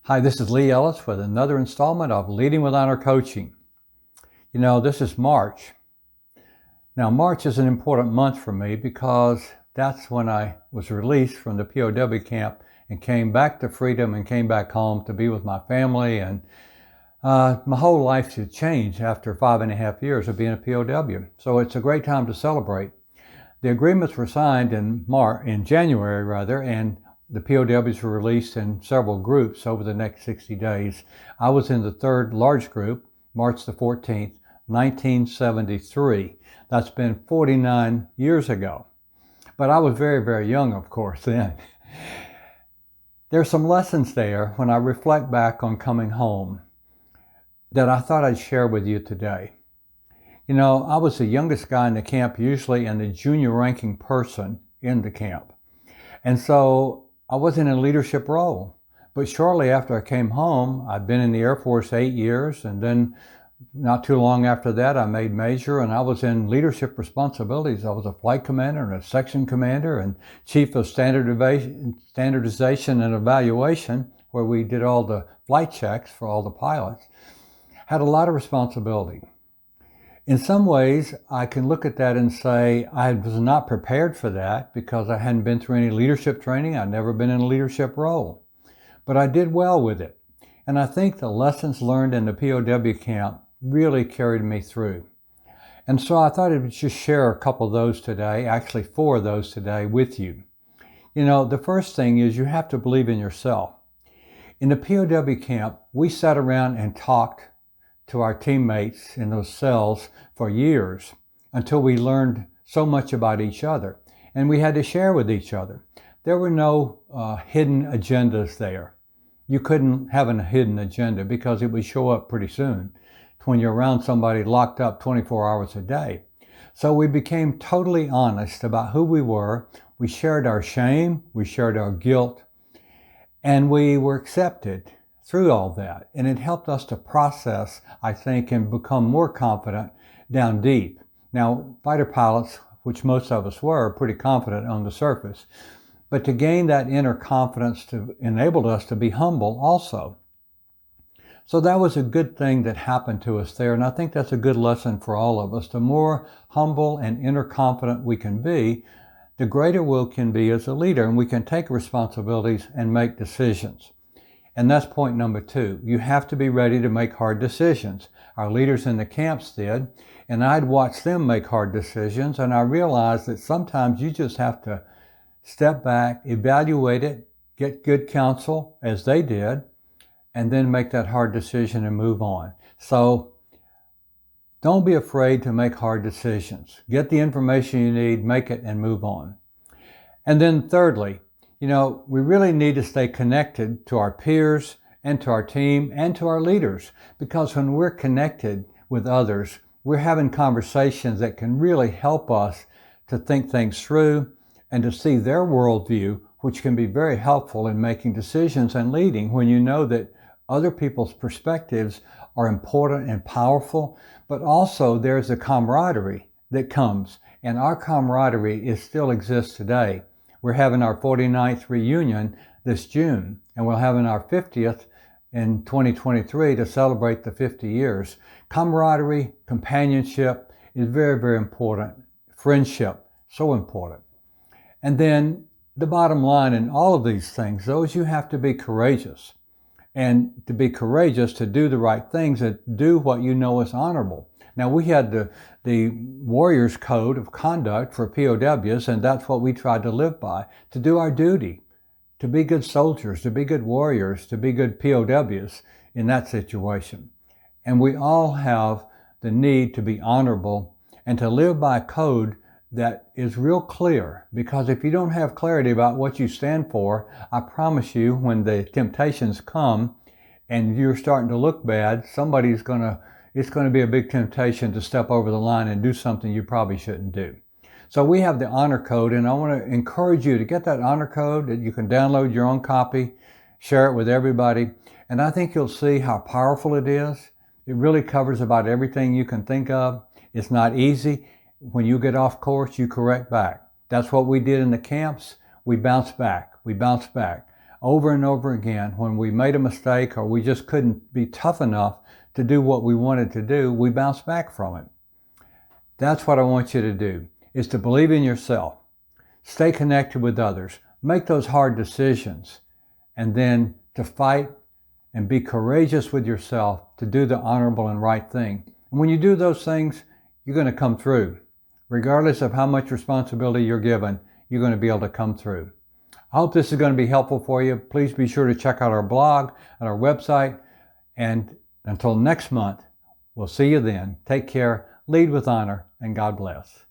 Hi, this is Lee Ellis with another installment of Leading with Honor Coaching. This is March. Now, March is an important month for me because that's when I was released from the POW camp and came back to freedom and came back home to be with my family. And my whole life had changed after 5.5 years of being a POW. So it's a great time to celebrate. The agreements were signed in January, and the POWs were released in several groups over the next 60 days. I was in the third large group, March the 14th, 1973. That's been 49 years ago. But I was very, very young, of course, then. There's some lessons there when I reflect back on coming home that I thought I'd share with you today. I was the youngest guy in the camp usually and the junior ranking person in the camp. And so I was in a leadership role. But shortly after I came home, I'd been in the Air Force 8 years, and then not too long after that, I made major, and I was in leadership responsibilities. I was a flight commander and a section commander and chief of standardization and evaluation, where we did all the flight checks for all the pilots. Had a lot of responsibility. In some ways, I can look at that and say I was not prepared for that because I hadn't been through any leadership training. I'd never been in a leadership role. But I did well with it. And I think the lessons learned in the POW camp really carried me through. And so I thought I would just share a couple of those today, actually 4 of those today with you. The first thing is you have to believe in yourself. In the POW camp, we sat around and talked to our teammates in those cells for years until we learned so much about each other. And we had to share with each other. There were no hidden agendas there. You couldn't have a hidden agenda because it would show up pretty soon when you're around somebody locked up 24 hours a day. So we became totally honest about who we were. We shared our shame, we shared our guilt, and we were accepted through all that. And it helped us to process, I think, and become more confident down deep. Now, fighter pilots, which most of us were, are pretty confident on the surface. But to gain that inner confidence enabled us to be humble also. So that was a good thing that happened to us there. And I think that's a good lesson for all of us. The more humble and inner confident we can be, the greater we can be as a leader. And we can take responsibilities and make decisions. And that's point number 2. You have to be ready to make hard decisions. Our leaders in the camps did, and I'd watch them make hard decisions, and I realized that sometimes you just have to step back, evaluate it, get good counsel, as they did, and then make that hard decision and move on. So don't be afraid to make hard decisions. Get the information you need, make it, and move on. And then thirdly, we really need to stay connected to our peers and to our team and to our leaders, because when we're connected with others, we're having conversations that can really help us to think things through and to see their worldview, which can be very helpful in making decisions and leading when you know that other people's perspectives are important and powerful, but also there's a camaraderie that comes, and our camaraderie still exists today. We're having our 49th reunion this June, and we're having our 50th in 2023 to celebrate the 50 years. Camaraderie, companionship is very, very important. Friendship, so important. And then the bottom line in all of these things, though, is you have to be courageous. And to be courageous, to do the right things, to do what you know is honorable. Now, we had the Warriors Code of Conduct for POWs, and that's what we tried to live by, to do our duty, to be good soldiers, to be good warriors, to be good POWs in that situation. And we all have the need to be honorable and to live by a code that is real clear, because if you don't have clarity about what you stand for, I promise you when the temptations come and you're starting to look bad, it's going to be a big temptation to step over the line and do something you probably shouldn't do. So we have the honor code, and I want to encourage you to get that honor code. That you can download your own copy, share it with everybody, and I think you'll see how powerful it is. It really covers about everything you can think of. It's not easy. When you get off course, you correct back. That's what we did in the camps. We bounced back. over and over again, when we made a mistake or we just couldn't be tough enough to do what we wanted to do, we bounce back from it. That's what I want you to do, is to believe in yourself, stay connected with others, make those hard decisions, and then to fight and be courageous with yourself to do the honorable and right thing. And when you do those things, you're going to come through. Regardless of how much responsibility you're given, you're going to be able to come through. I hope this is going to be helpful for you. Please be sure to check out our blog and our website. And until next month, we'll see you then. Take care, lead with honor, and God bless.